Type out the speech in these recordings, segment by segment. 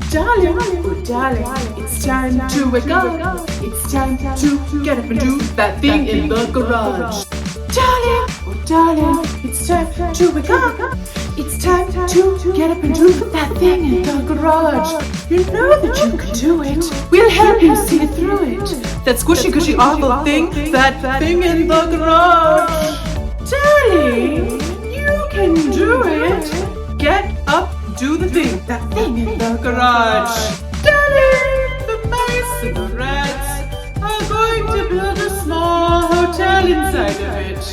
Darling, oh darling, it's time to wake up. It's time to get up and do that thing in the garage. Darling, oh darling, it's time to wake up. It's time to get up and do that thing in the garage. You know that you can do it. We'll help you see through it. That squishy gushy awful thing, that thing in the garage. Darling, you can do it. Get up. Do the thing, that thing in the garage. Darling, the mice and the rats are going to build a small hotel inside of it.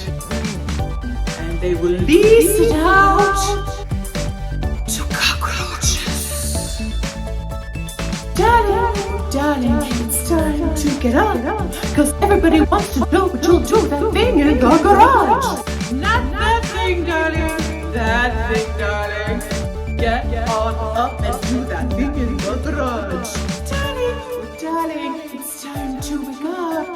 And they will lease it out to cockroaches. Darling, it's time to get up. Because everybody wants to know what you'll do that thing in the garage. Not that thing, darling. That thing, darling. Get on up and do that thing in the garage. Darling, it's time to wake up.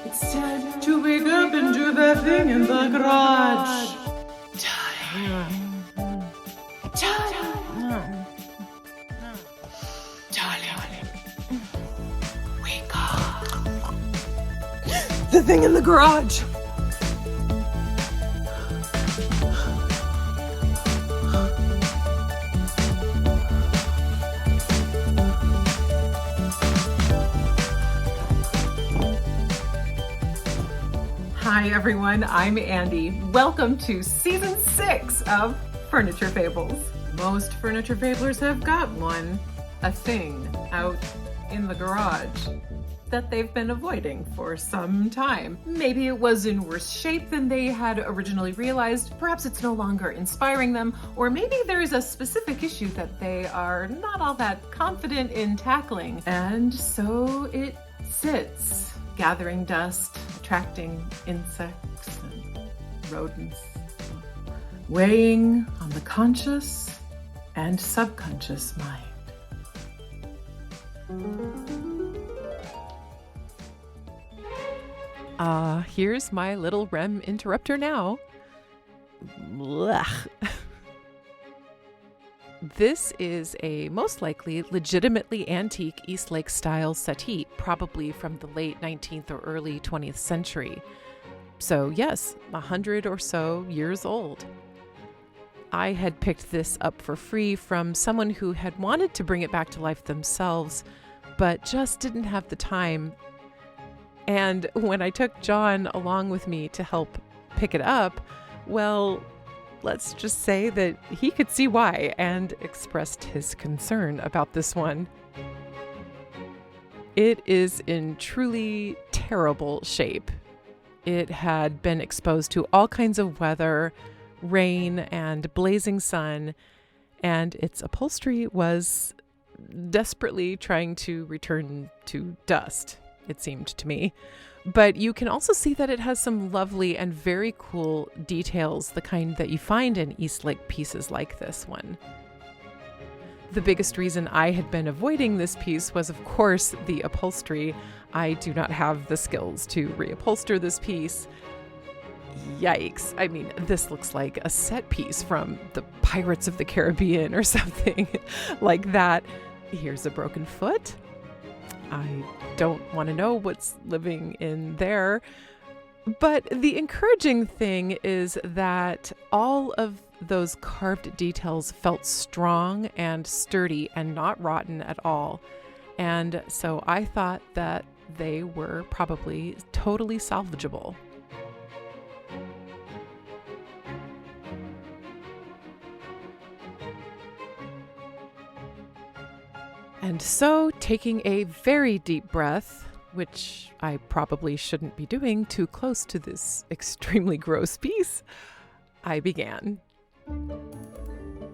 It's time to wake up and do that thing in the garage. Darling, wake up. The thing in the garage. Hi everyone, I'm Andy. Welcome to season 6 of Furniture Fables. Most furniture fablers have got a thing out in the garage that they've been avoiding for some time. Maybe it was in worse shape than they had originally realized. Perhaps it's no longer inspiring them, or maybe there is a specific issue that they are not all that confident in tackling. And so it sits, gathering dust, attracting insects and rodents, weighing on the conscious and subconscious mind. Here's my little REM interrupter now. Blech. This is a most likely legitimately antique Eastlake style settee, probably from the late 19th or early 20th century. So yes, 100 or so years old. I had picked this up for free from someone who had wanted to bring it back to life themselves, but just didn't have the time. And when I took John along with me to help pick it up, well, let's just say that he could see why and expressed his concern about this one. It is in truly terrible shape. It had been exposed to all kinds of weather, rain, and blazing sun, and its upholstery was desperately trying to return to dust, it seemed to me. But you can also see that it has some lovely and very cool details, the kind that you find in Eastlake pieces like this one. The biggest reason I had been avoiding this piece was, of course, the upholstery. I do not have the skills to reupholster this piece. Yikes. I mean, this looks like a set piece from the Pirates of the Caribbean or something like that. Here's a broken foot. I don't want to know what's living in there. But the encouraging thing is that all of those carved details felt strong and sturdy and not rotten at all. And so I thought that they were probably totally salvageable. And so, taking a very deep breath, which I probably shouldn't be doing too close to this extremely gross piece, I began.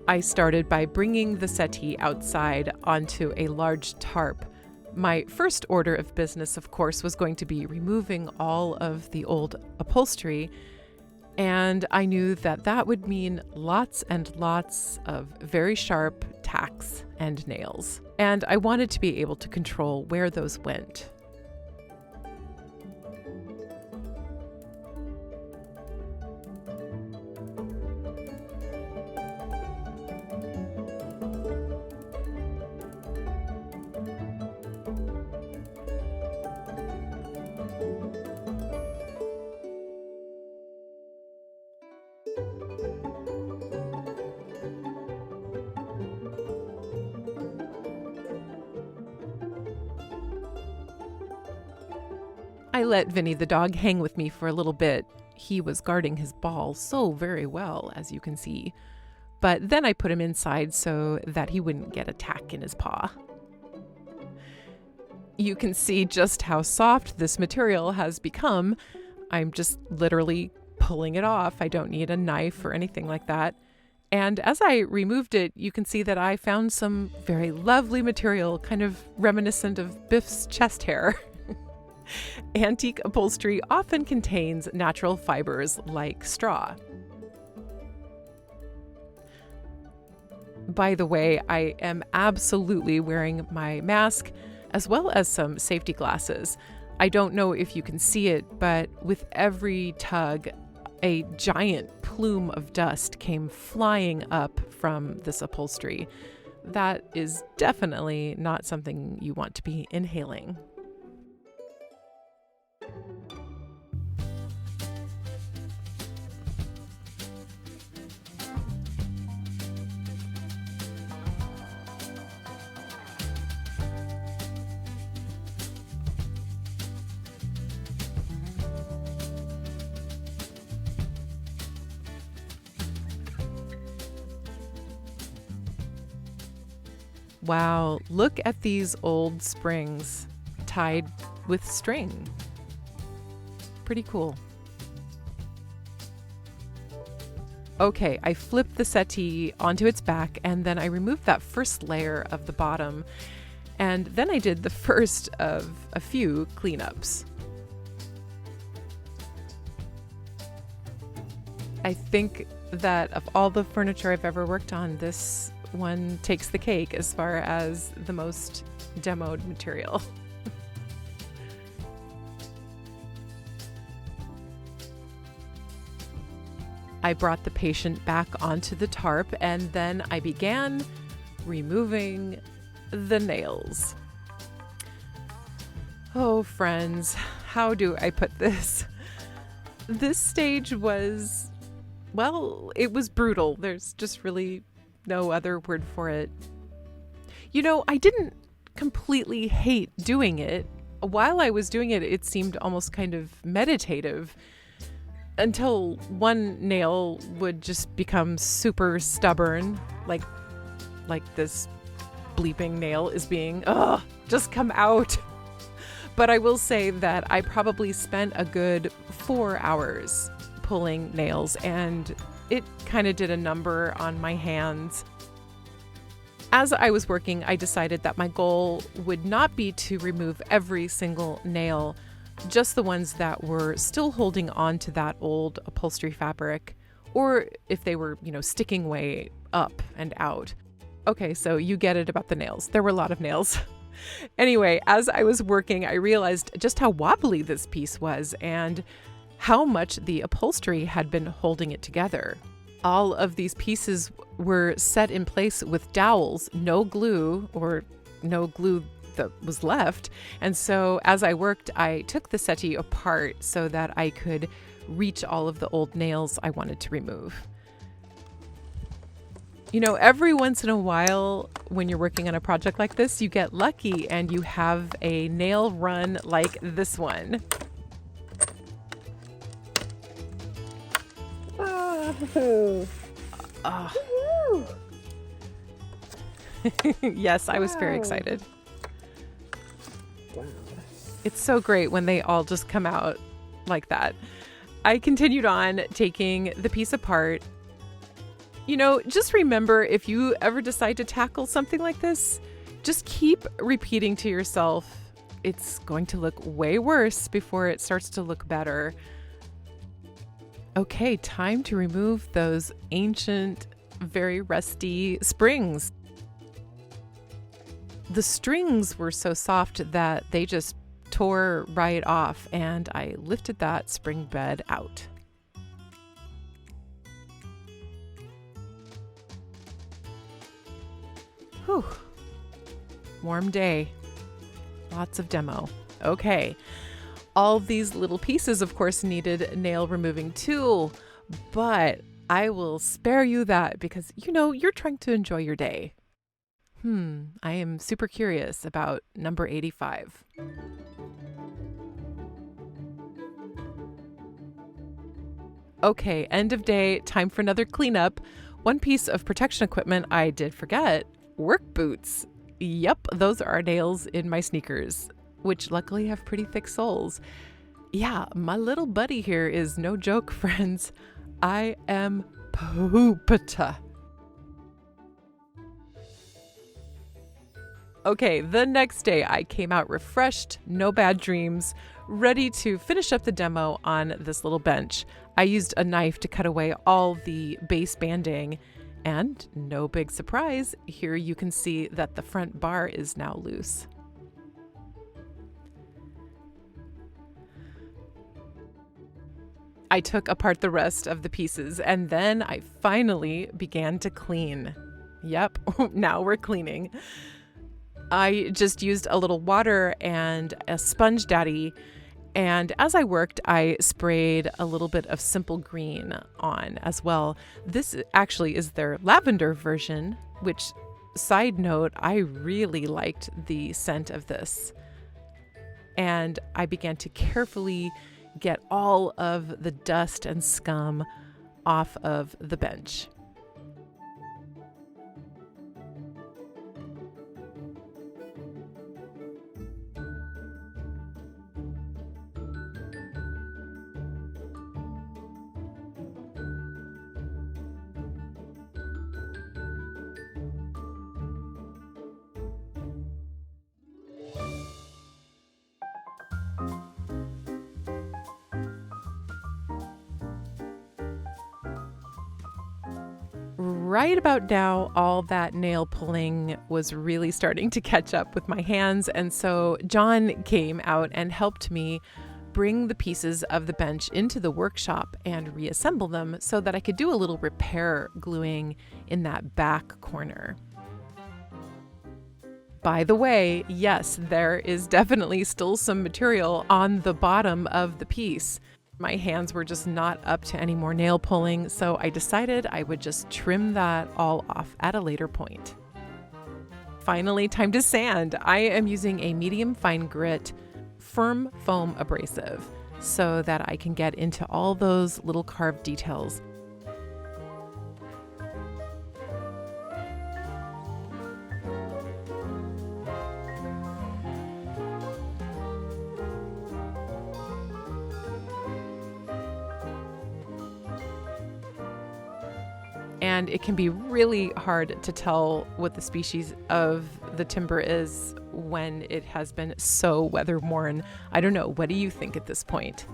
I started by bringing the settee outside onto a large tarp. My first order of business, of course, was going to be removing all of the old upholstery, and I knew that that would mean lots and lots of very sharp tacks and nails. And I wanted to be able to control where those went. I let Vinny the dog hang with me for a little bit. He was guarding his ball so very well, as you can see. But then I put him inside so that he wouldn't get a tack in his paw. You can see just how soft this material has become. I'm just literally pulling it off. I don't need a knife or anything like that. And as I removed it, you can see that I found some very lovely material, kind of reminiscent of Biff's chest hair. Antique upholstery often contains natural fibers like straw. By the way, I am absolutely wearing my mask as well as some safety glasses. I don't know if you can see it, but with every tug, a giant plume of dust came flying up from this upholstery. That is definitely not something you want to be inhaling. Wow, look at these old springs tied with string. Pretty cool. Okay, I flipped the settee onto its back and then I removed that first layer of the bottom. And then I did the first of a few cleanups. I think that of all the furniture I've ever worked on, this one takes the cake as far as the most demoed material. I brought the patient back onto the tarp and then I began removing the nails. Oh, friends, how do I put this? This stage was, well, it was brutal. There's just really no other word for it. You know, I didn't completely hate doing it. While I was doing it, it seemed almost kind of meditative until one nail would just become super stubborn, like this bleeping nail is being, just come out. But I will say that I probably spent a good 4 hours pulling nails, and it kind of did a number on my hands. As I was working, I decided that my goal would not be to remove every single nail, just the ones that were still holding on to that old upholstery fabric, or if they were, sticking way up and out. Okay, so you get it about the nails. There were a lot of nails. Anyway, as I was working, I realized just how wobbly this piece was and how much the upholstery had been holding it together. All of these pieces were set in place with dowels, no glue that was left. And so as I worked, I took the settee apart so that I could reach all of the old nails I wanted to remove. Every once in a while, when you're working on a project like this, you get lucky and you have a nail run like this one. Yes, I was very excited. Wow. It's so great when they all just come out like that. I continued on taking the piece apart. Just remember, if you ever decide to tackle something like this, just keep repeating to yourself, it's going to look way worse before it starts to look better. Okay, time to remove those ancient, very rusty springs. The strings were so soft that they just tore right off, and I lifted that spring bed out. Whew. Warm day. Lots of demo. Okay. All these little pieces, of course, needed a nail removing tool, but I will spare you that because, you're trying to enjoy your day. I am super curious about number 85. Okay, end of day, time for another cleanup. One piece of protection equipment I did forget, work boots. Yep, those are nails in my sneakers, which luckily have pretty thick soles. Yeah, my little buddy here is no joke, friends. I am pooped. Okay, the next day I came out refreshed, no bad dreams, ready to finish up the demo on this little bench. I used a knife to cut away all the base banding, and no big surprise, here you can see that the front bar is now loose. I took apart the rest of the pieces, and then I finally began to clean. Yep, now we're cleaning. I just used a little water and a sponge daddy, and as I worked, I sprayed a little bit of simple green on as well. This actually is their lavender version, which, side note, I really liked the scent of this. And I began to carefully get all of the dust and scum off of the bench. Right about now, all that nail pulling was really starting to catch up with my hands, and so John came out and helped me bring the pieces of the bench into the workshop and reassemble them so that I could do a little repair gluing in that back corner. By the way, yes, there is definitely still some material on the bottom of the piece. My hands were just not up to any more nail pulling, so I decided I would just trim that all off at a later point. Finally, time to sand. I am using a medium fine grit firm foam abrasive so that I can get into all those little carved details. And it can be really hard to tell what the species of the timber is when it has been so weather-worn. I don't know. What do you think at this point?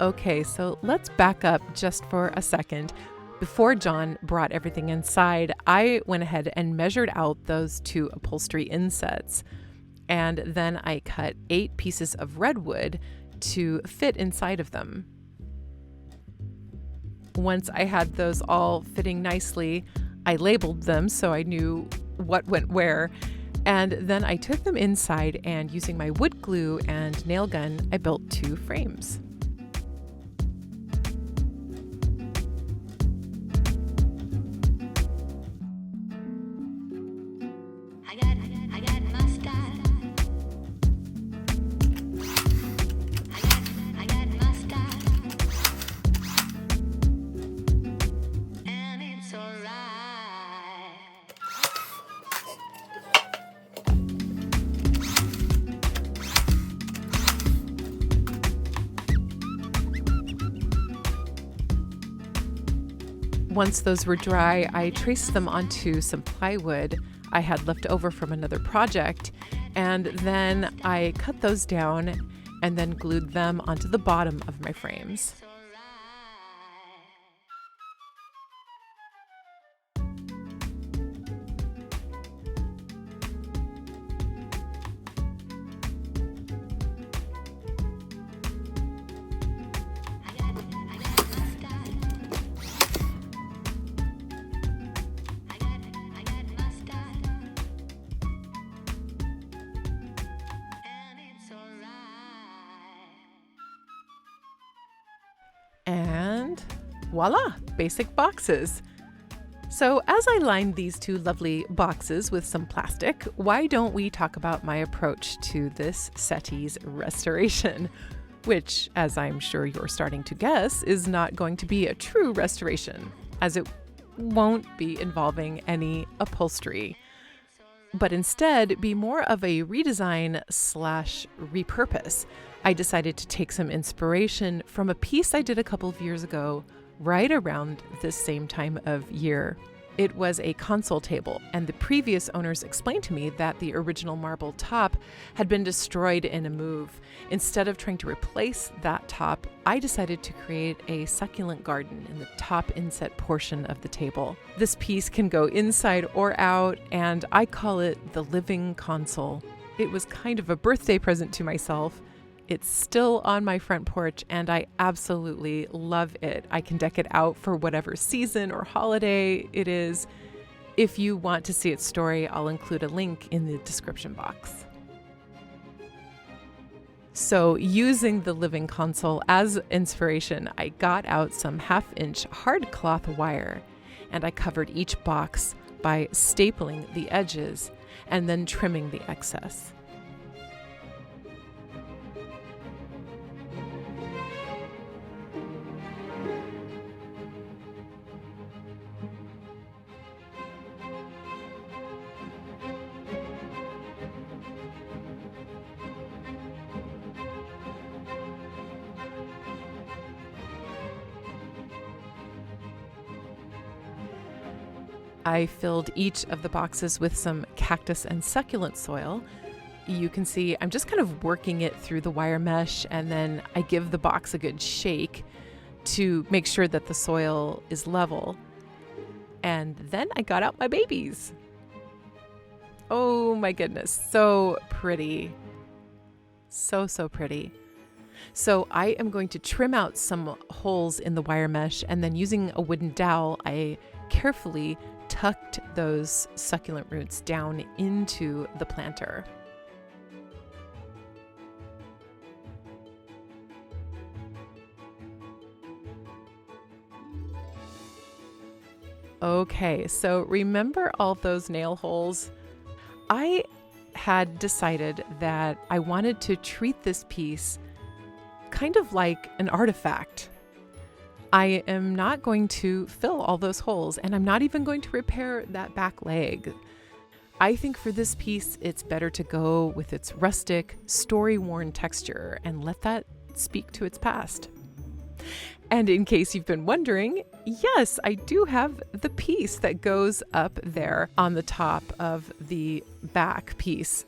Okay, so let's back up just for a second. Before John brought everything inside, I went ahead and measured out those 2 upholstery insets. And then I cut 8 pieces of redwood to fit inside of them. Once I had those all fitting nicely, I labeled them so I knew what went where. And then I took them inside, and using my wood glue and nail gun, I built 2 frames. Once those were dry, I traced them onto some plywood I had left over from another project, and then I cut those down and then glued them onto the bottom of my frames. And voila, basic boxes. So as I lined these two lovely boxes with some plastic, why don't we talk about my approach to this settee's restoration, which, as I'm sure you're starting to guess, is not going to be a true restoration, as it won't be involving any upholstery, but instead be more of a redesign / repurpose. I decided to take some inspiration from a piece I did a couple of years ago, right around this same time of year. It was a console table, and the previous owners explained to me that the original marble top had been destroyed in a move. Instead of trying to replace that top, I decided to create a succulent garden in the top inset portion of the table. This piece can go inside or out, and I call it the living console. It was kind of a birthday present to myself. It's still on my front porch, and I absolutely love it. I can deck it out for whatever season or holiday it is. If you want to see its story, I'll include a link in the description box. So, using the living console as inspiration, I got out some 1/2-inch hard cloth wire, and I covered each box by stapling the edges and then trimming the excess. I filled each of the boxes with some cactus and succulent soil. You can see I'm just kind of working it through the wire mesh, and then I give the box a good shake to make sure that the soil is level. And then I got out my babies. Oh my goodness, so pretty. So pretty. So I am going to trim out some holes in the wire mesh, and then using a wooden dowel, I carefully tucked those succulent roots down into the planter. Okay, so remember all those nail holes? I had decided that I wanted to treat this piece kind of like an artifact. I am not going to fill all those holes, and I'm not even going to repair that back leg. I think for this piece, it's better to go with its rustic, story-worn texture and let that speak to its past. And in case you've been wondering, yes, I do have the piece that goes up there on the top of the back piece.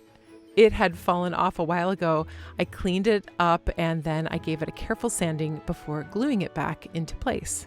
It had fallen off a while ago. I cleaned it up, and then I gave it a careful sanding before gluing it back into place.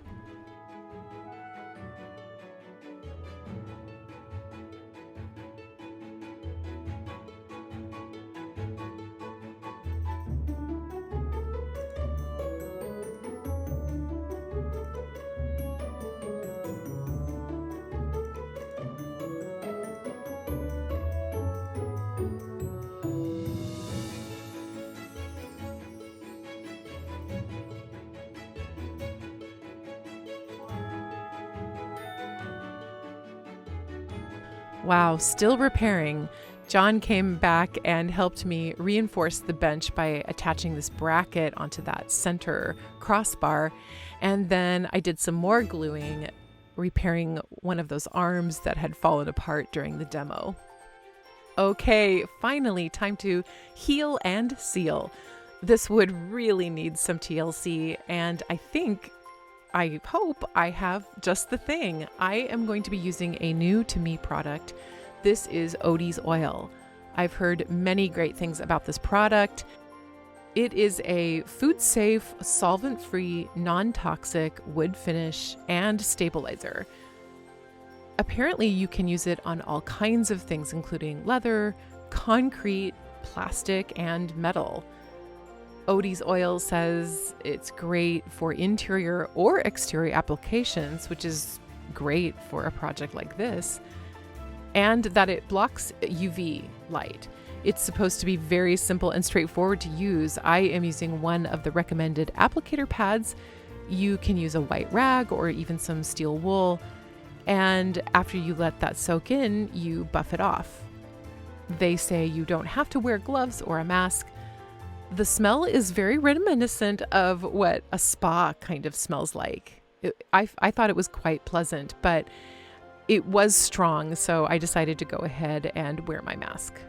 Wow, still repairing. John came back and helped me reinforce the bench by attaching this bracket onto that center crossbar. And then I did some more gluing, repairing one of those arms that had fallen apart during the demo. Okay, finally, time to heal and seal. This would really need some TLC, and I hope I have just the thing. I am going to be using a new to me product. This is Odie's oil. I've heard many great things about this product. It is a food-safe, solvent-free, non-toxic wood finish and stabilizer. Apparently, you can use it on all kinds of things, including leather, concrete, plastic, and metal. Odie's oil says it's great for interior or exterior applications, which is great for a project like this, and that it blocks UV light. It's supposed to be very simple and straightforward to use. I am using one of the recommended applicator pads. You can use a white rag or even some steel wool, and after you let that soak in, you buff it off. They say you don't have to wear gloves or a mask. The smell is very reminiscent of what a spa kind of smells like. I thought it was quite pleasant, but it was strong, so I decided to go ahead and wear my mask.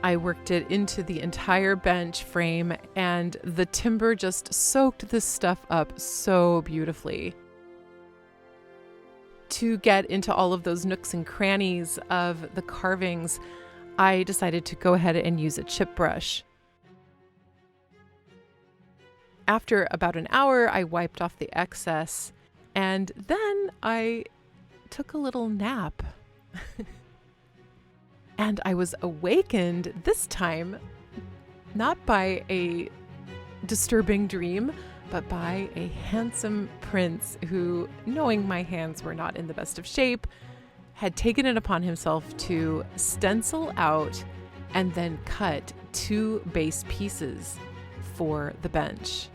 I worked it into the entire bench frame, and the timber just soaked this stuff up so beautifully. To get into all of those nooks and crannies of the carvings, I decided to go ahead and use a chip brush. After about an hour, I wiped off the excess, and then I took a little nap. And I was awakened this time, not by a disturbing dream, but by a handsome prince who, knowing my hands were not in the best of shape, had taken it upon himself to stencil out and then cut 2 base pieces for the bench.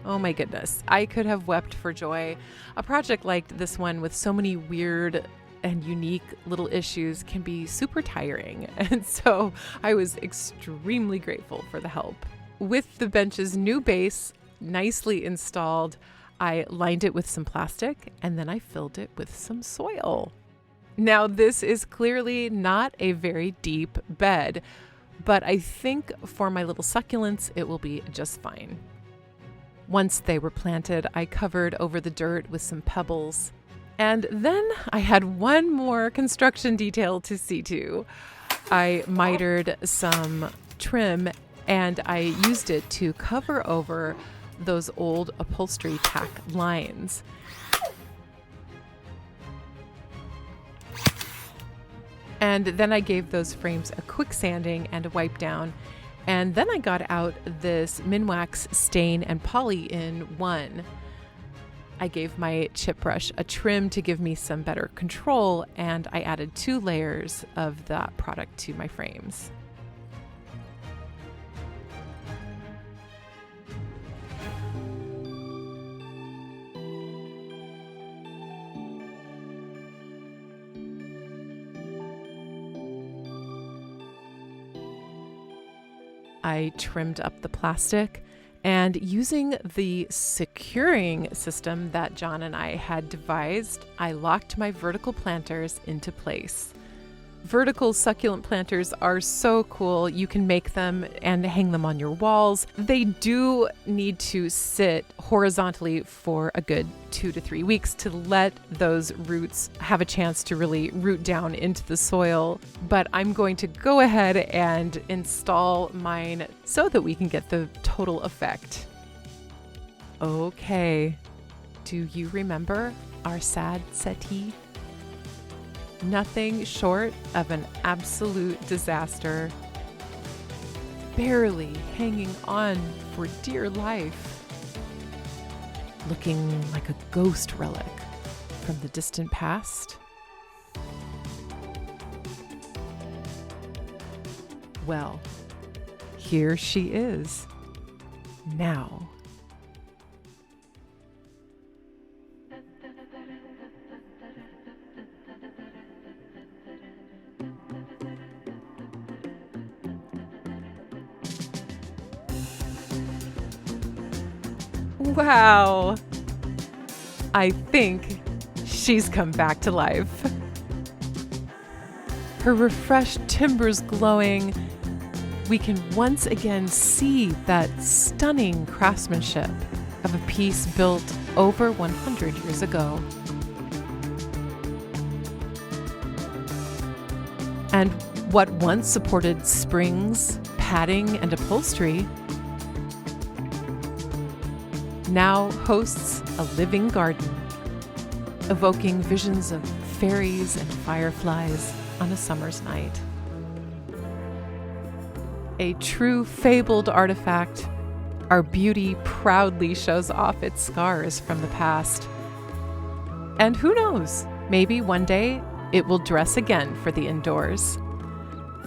Oh my goodness, I could have wept for joy. A project like this one with so many weird and unique little issues can be super tiring, and so I was extremely grateful for the help. With the bench's new base nicely installed, I lined it with some plastic and then I filled it with some soil. Now, this is clearly not a very deep bed, but I think for my little succulents it will be just fine. Once they were planted, I covered over the dirt with some pebbles. And then I had one more construction detail to see to. I mitered some trim and I used it to cover over those old upholstery tack lines. And then I gave those frames a quick sanding and a wipe down. And then I got out this Minwax stain and poly in one. I gave my chip brush a trim to give me some better control, and I added 2 layers of that product to my frames. I trimmed up the plastic, and using the securing system that John and I had devised, I locked my vertical planters into place. Vertical succulent planters are so cool. You can make them and hang them on your walls. They do need to sit horizontally for a good 2 to 3 weeks to let those roots have a chance to really root down into the soil. But I'm going to go ahead and install mine so that we can get the total effect. Okay, do you remember our sad settee? Nothing short of an absolute disaster. Barely hanging on for dear life. Looking like a ghost relic from the distant past. Well, here she is. Now. Wow. I think she's come back to life. Her refreshed timbers glowing, we can once again see that stunning craftsmanship of a piece built over 100 years ago. And what once supported springs, padding, and upholstery now hosts a living garden, evoking visions of fairies and fireflies on a summer's night. A true fabled artifact, our beauty proudly shows off its scars from the past. And who knows, maybe one day it will dress again for the indoors.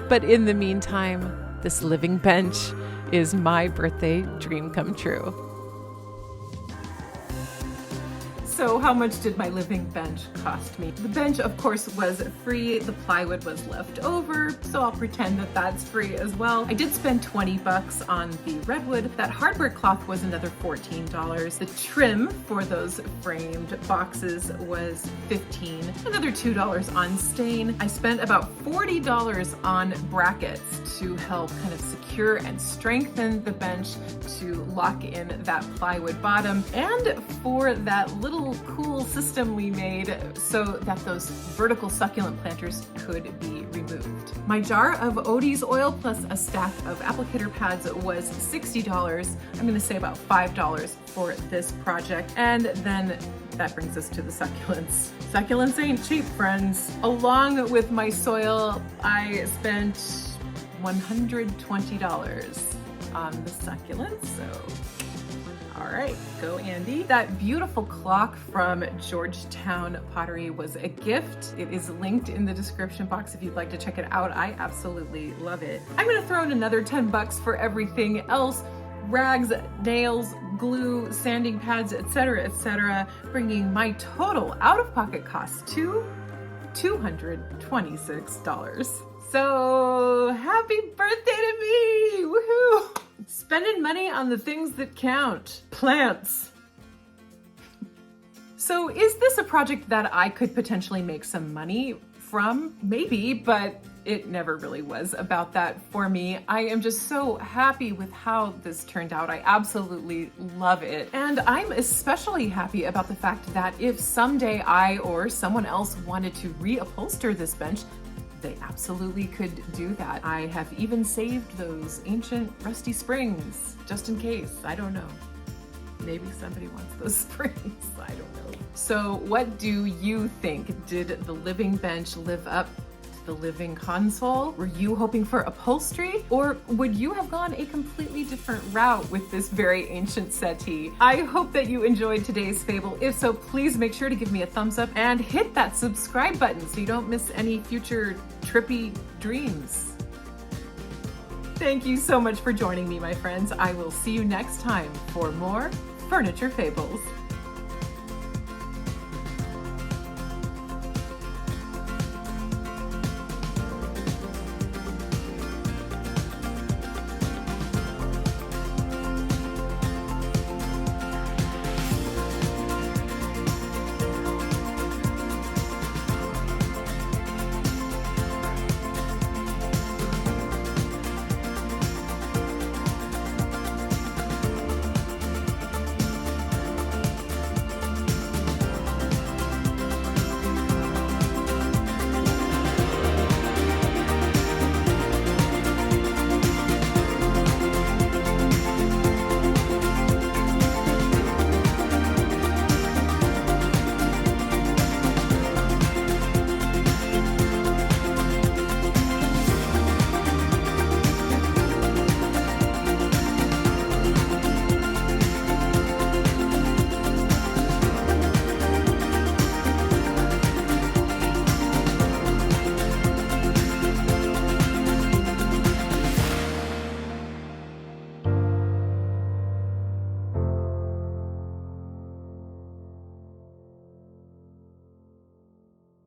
But in the meantime, this living bench is my birthday dream come true. So how much did my living bench cost me? The bench, of course, was free. The plywood was left over, so I'll pretend that that's free as well. I did spend $20 on the redwood. That hardware cloth was another $14. The trim for those framed boxes was $15. Another $2 on stain. I spent about $40 on brackets to help kind of secure and strengthen the bench to lock in that plywood bottom, and for that little cool system we made so that those vertical succulent planters could be removed. My jar of Odie's oil plus a stack of applicator pads was $60. I'm going to say about $5 for this project. And then that brings us to the succulents. Succulents ain't cheap, friends. Along with my soil, I spent $120 on the succulents, so all right, go Andy. That beautiful clock from Georgetown Pottery was a gift. It is linked in the description box if you'd like to check it out. I absolutely love it. I'm gonna throw in another $10 for everything else. Rags, nails, glue, sanding pads, etc., bringing my total out-of-pocket cost to $226. So happy birthday to me, woohoo! Spending money on the things that count. Plants. So is this a project that I could potentially make some money from? Maybe, but it never really was about that for me. I am just so happy with how this turned out. I absolutely love it. And I'm especially happy about the fact that if someday I or someone else wanted to reupholster this bench, they absolutely could do that. I have even saved those ancient rusty springs, just in case. I don't know. Maybe somebody wants those springs. I don't know. So what do you think? Did the living bench live up to the living console? Were you hoping for upholstery? Or would you have gone a completely different route with this very ancient settee? I hope that you enjoyed today's fable. If so, please make sure to give me a thumbs up and hit that subscribe button so you don't miss any future trippy dreams. Thank you so much for joining me, my friends. I will see you next time for more Furniture Fables.